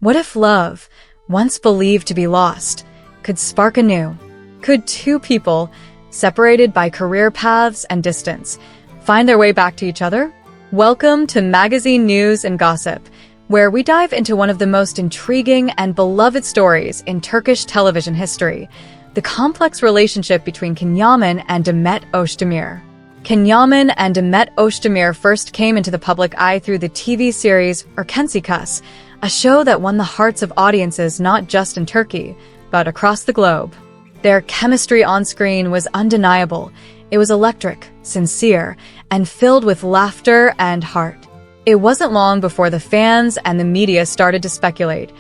What if love, once believed to be lost, could spark anew? Could two people, separated by career paths and distance, find their way back to each other? Welcome to Magazine News and Gossip, where we dive into one of the most intriguing and beloved stories in Turkish television history, the complex relationship between Yaman and Demet Özdemir. Yaman and Demet Özdemir first came into the public eye through the TV series Erkensikas, a show that won the hearts of audiences not just in Turkey, but across the globe. Their chemistry on screen was undeniable. It was electric, sincere, and filled with laughter and heart. It wasn't long before the fans and the media started to speculate.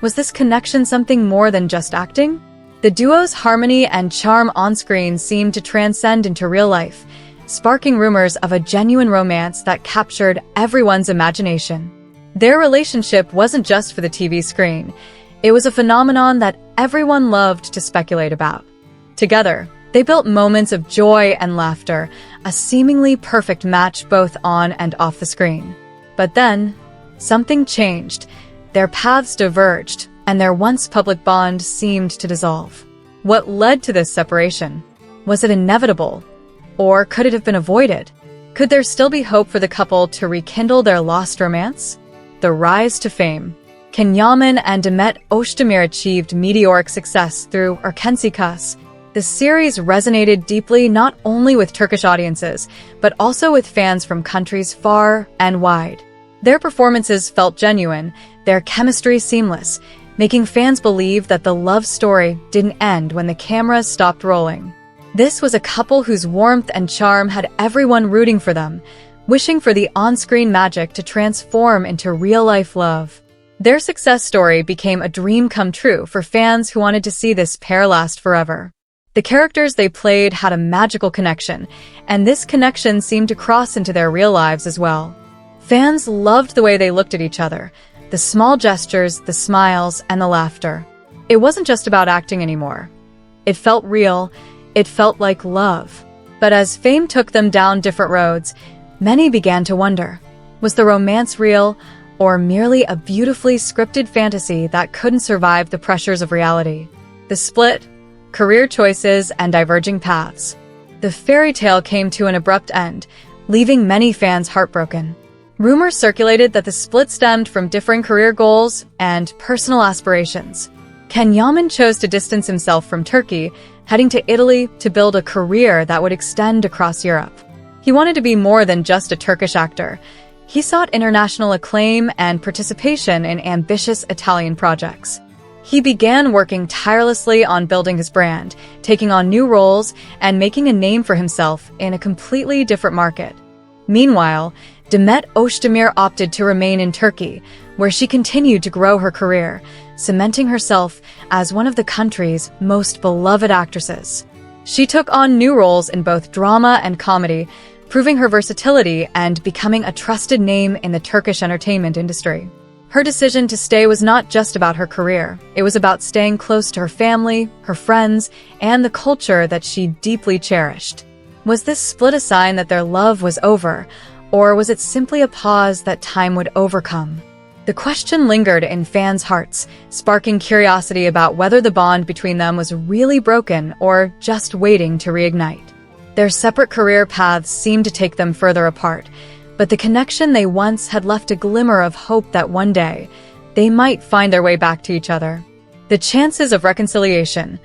Was this connection something more than just acting? The duo's harmony and charm on screen seemed to transcend into real life, sparking rumors of a genuine romance that captured everyone's imagination. Their relationship wasn't just for the TV screen. It was a phenomenon that everyone loved to speculate about. Together, they built moments of joy and laughter, a seemingly perfect match both on and off the screen. But then, something changed. Their paths diverged, and their once public bond seemed to dissolve. What led to this separation? Was it inevitable? Or could it have been avoided? Could there still be hope for the couple to rekindle their lost romance? The rise to fame. Yaman and Demet Özdemir achieved meteoric success through Erkensikas. The series resonated deeply not only with Turkish audiences, but also with fans from countries far and wide. Their performances felt genuine, their chemistry seamless, making fans believe that the love story didn't end when the cameras stopped rolling. This was a couple whose warmth and charm had everyone rooting for them, wishing for the on-screen magic to transform into real-life love. Their success story became a dream come true for fans who wanted to see this pair last forever. The characters they played had a magical connection, and this connection seemed to cross into their real lives as well. Fans loved the way they looked at each other, the small gestures, the smiles, and the laughter. It wasn't just about acting anymore. It felt real, it felt like love. But as fame took them down different roads, many began to wonder, was the romance real, or merely a beautifully scripted fantasy that couldn't survive the pressures of reality? The split, career choices, and diverging paths. The fairy tale came to an abrupt end, leaving many fans heartbroken. Rumors circulated that the split stemmed from differing career goals and personal aspirations. Yaman chose to distance himself from Turkey, heading to Italy to build a career that would extend across Europe. He wanted to be more than just a Turkish actor. He sought international acclaim and participation in ambitious Italian projects. He began working tirelessly on building his brand, taking on new roles, and making a name for himself in a completely different market. Meanwhile, Demet Özdemir opted to remain in Turkey, where she continued to grow her career, cementing herself as one of the country's most beloved actresses. She took on new roles in both drama and comedy, proving her versatility and becoming a trusted name in the Turkish entertainment industry. Her decision to stay was not just about her career. It was about staying close to her family, her friends, and the culture that she deeply cherished. Was this split a sign that their love was over, or was it simply a pause that time would overcome? The question lingered in fans' hearts, sparking curiosity about whether the bond between them was really broken or just waiting to reignite. Their separate career paths seemed to take them further apart, but the connection they once had left a glimmer of hope that one day they might find their way back to each other. The chances of reconciliation,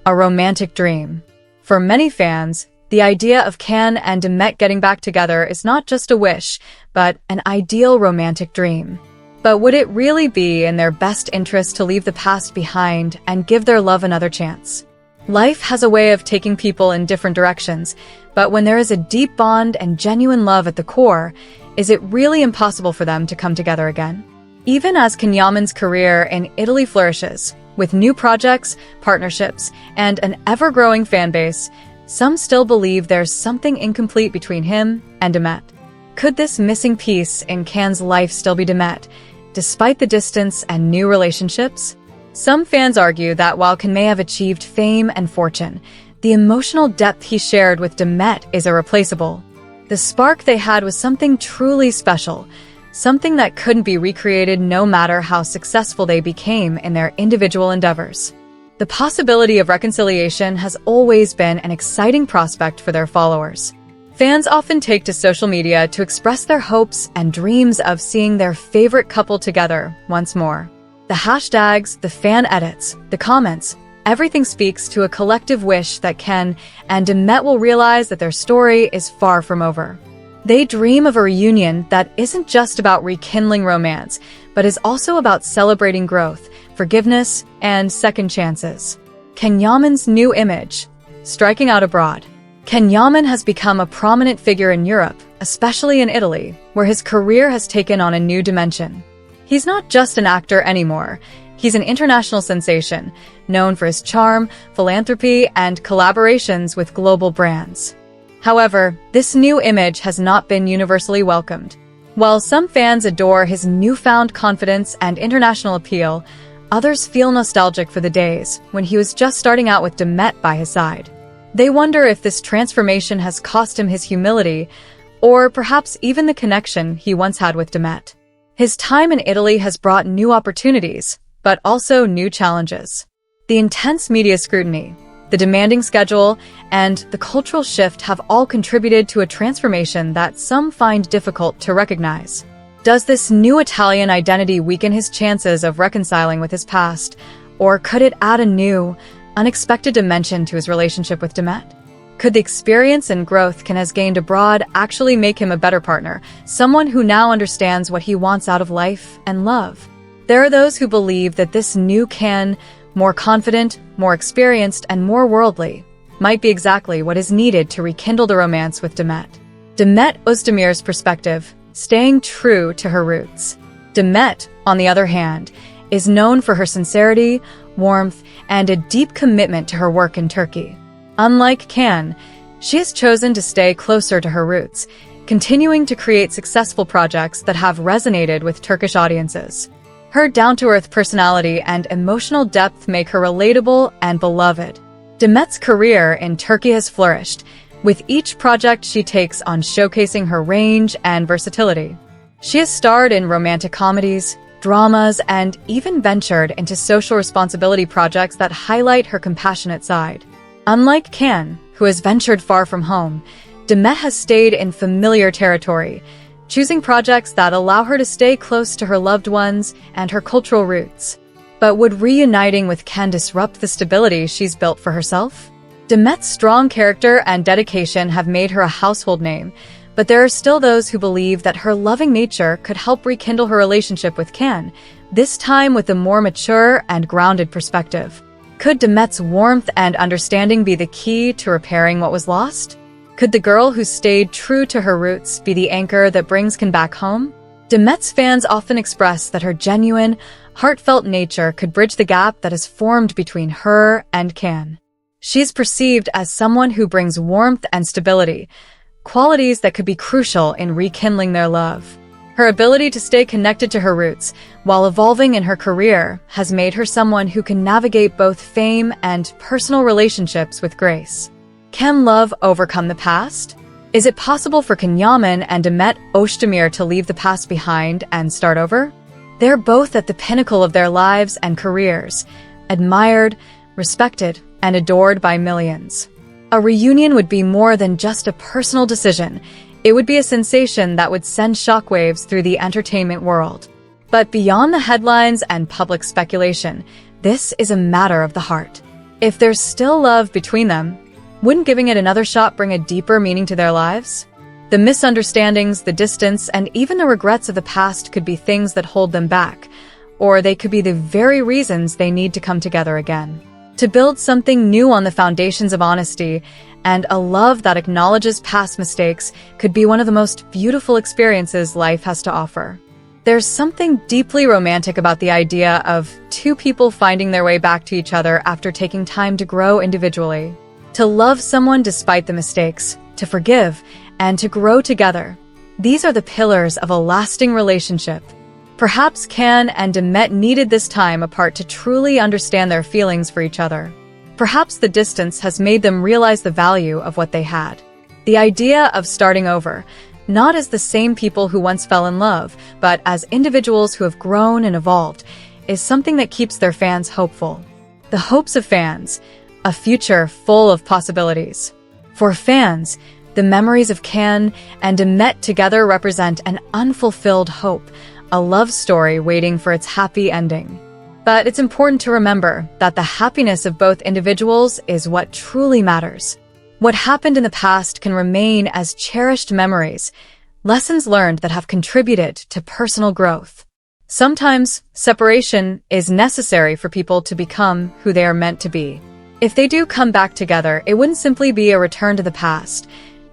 a romantic dream. For many fans, the idea of Can and Demet getting back together is not just a wish, but an ideal romantic dream. But would it really be in their best interest to leave the past behind and give their love another chance? Life has a way of taking people in different directions, but when there is a deep bond and genuine love at the core, is it really impossible for them to come together again? Even as Yaman's career in Italy flourishes, with new projects, partnerships, and an ever-growing fan base, some still believe there's something incomplete between him and Demet. Could this missing piece in Can's life still be Demet, despite the distance and new relationships? Some fans argue that while Can may have achieved fame and fortune, the emotional depth he shared with Demet is irreplaceable. The spark they had was something truly special, something that couldn't be recreated no matter how successful they became in their individual endeavors. The possibility of reconciliation has always been an exciting prospect for their followers. Fans often take to social media to express their hopes and dreams of seeing their favorite couple together once more. The hashtags, the fan edits, the comments, everything speaks to a collective wish that Ken and Demet will realize that their story is far from over. They dream of a reunion that isn't just about rekindling romance, but is also about celebrating growth, forgiveness, and second chances. Ken Yaman's new image, striking out abroad. Ken Yaman has become a prominent figure in Europe, especially in Italy, where his career has taken on a new dimension. He's not just an actor anymore. He's an international sensation, known for his charm, philanthropy, and collaborations with global brands. However, this new image has not been universally welcomed. While some fans adore his newfound confidence and international appeal, others feel nostalgic for the days when he was just starting out with Demet by his side. They wonder if this transformation has cost him his humility, or perhaps even the connection he once had with Demet. His time in Italy has brought new opportunities, but also new challenges. The intense media scrutiny, the demanding schedule, and the cultural shift have all contributed to a transformation that some find difficult to recognize. Does this new Italian identity weaken his chances of reconciling with his past, or could it add a new, unexpected dimension to his relationship with Demet? Could the experience and growth Ken has gained abroad actually make him a better partner, someone who now understands what he wants out of life and love? There are those who believe that this new Ken, more confident, more experienced, and more worldly, might be exactly what is needed to rekindle the romance with Demet. Demet Özdemir's perspective, staying true to her roots. Demet, on the other hand, is known for her sincerity, warmth, and a deep commitment to her work in Turkey. Unlike Ken, she has chosen to stay closer to her roots, continuing to create successful projects that have resonated with Turkish audiences. Her down-to-earth personality and emotional depth make her relatable and beloved. Demet's career in Turkey has flourished, with each project she takes on showcasing her range and versatility. She has starred in romantic comedies, dramas, and even ventured into social responsibility projects that highlight her compassionate side. Unlike Ken, who has ventured far from home, Demet has stayed in familiar territory, choosing projects that allow her to stay close to her loved ones and her cultural roots. But would reuniting with Ken disrupt the stability she's built for herself? Demet's strong character and dedication have made her a household name, but there are still those who believe that her loving nature could help rekindle her relationship with Ken, this time with a more mature and grounded perspective. Could Demet's warmth and understanding be the key to repairing what was lost? Could the girl who stayed true to her roots be the anchor that brings Ken back home? Demet's fans often express that her genuine, heartfelt nature could bridge the gap that has formed between her and Ken. She is perceived as someone who brings warmth and stability, qualities that could be crucial in rekindling their love. Her ability to stay connected to her roots while evolving in her career has made her someone who can navigate both fame and personal relationships with grace. Can love overcome the past? Is it possible for Ken Yaman and Demet Özdemir to leave the past behind and start over? They're both at the pinnacle of their lives and careers, admired, respected, and adored by millions. A reunion would be more than just a personal decision. It would be a sensation that would send shockwaves through the entertainment world. But beyond the headlines and public speculation, this is a matter of the heart. If there's still love between them, wouldn't giving it another shot bring a deeper meaning to their lives? The misunderstandings, the distance, and even the regrets of the past could be things that hold them back, or they could be the very reasons they need to come together again. To build something new on the foundations of honesty and a love that acknowledges past mistakes could be one of the most beautiful experiences life has to offer. There's something deeply romantic about the idea of two people finding their way back to each other after taking time to grow individually. To love someone despite the mistakes, to forgive, and to grow together. These are the pillars of a lasting relationship. Perhaps Ken and Demet needed this time apart to truly understand their feelings for each other. Perhaps the distance has made them realize the value of what they had. The idea of starting over, not as the same people who once fell in love, but as individuals who have grown and evolved, is something that keeps their fans hopeful. The hopes of fans, a future full of possibilities. For fans, the memories of Can and Demet together represent an unfulfilled hope, a love story waiting for its happy ending. But it's important to remember that the happiness of both individuals is what truly matters. What happened in the past can remain as cherished memories, lessons learned that have contributed to personal growth. Sometimes, separation is necessary for people to become who they are meant to be. If they do come back together, it wouldn't simply be a return to the past.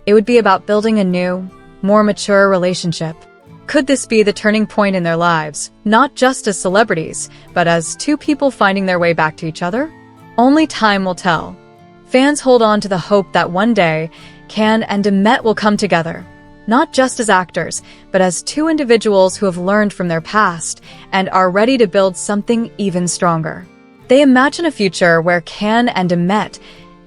It would be about building a new, more mature relationship. Could this be the turning point in their lives, not just as celebrities, but as two people finding their way back to each other? Only time will tell. Fans hold on to the hope that one day, Can and Demet will come together, not just as actors, but as two individuals who have learned from their past and are ready to build something even stronger. They imagine a future where Can and Demet,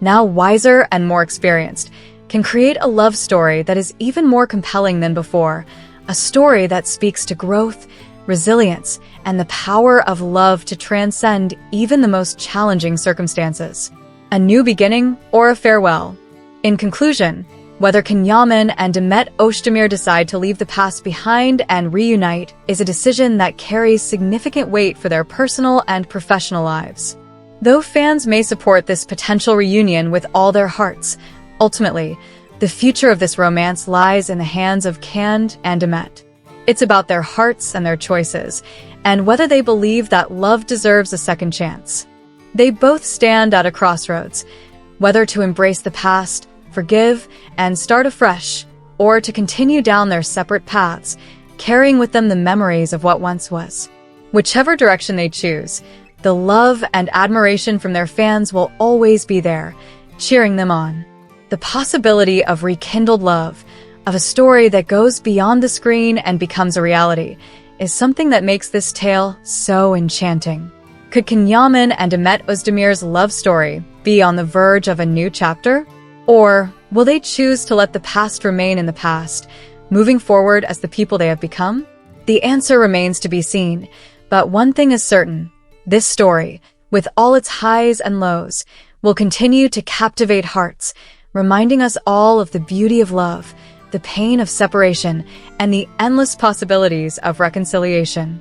now wiser and more experienced, can create a love story that is even more compelling than before, a story that speaks to growth, resilience, and the power of love to transcend even the most challenging circumstances. A new beginning or a farewell. In conclusion, whether Yaman and Demet Özdemir decide to leave the past behind and reunite is a decision that carries significant weight for their personal and professional lives. Though fans may support this potential reunion with all their hearts, ultimately, the future of this romance lies in the hands of Can and Demet. It's about their hearts and their choices, and whether they believe that love deserves a second chance. They both stand at a crossroads, whether to embrace the past, forgive, and start afresh, or to continue down their separate paths, carrying with them the memories of what once was. Whichever direction they choose, the love and admiration from their fans will always be there, cheering them on. The possibility of rekindled love, of a story that goes beyond the screen and becomes a reality, is something that makes this tale so enchanting. Could Yaman and Demet Özdemir's love story be on the verge of a new chapter? Or will they choose to let the past remain in the past, moving forward as the people they have become? The answer remains to be seen, but one thing is certain. This story, with all its highs and lows, will continue to captivate hearts, reminding us all of the beauty of love, the pain of separation, and the endless possibilities of reconciliation.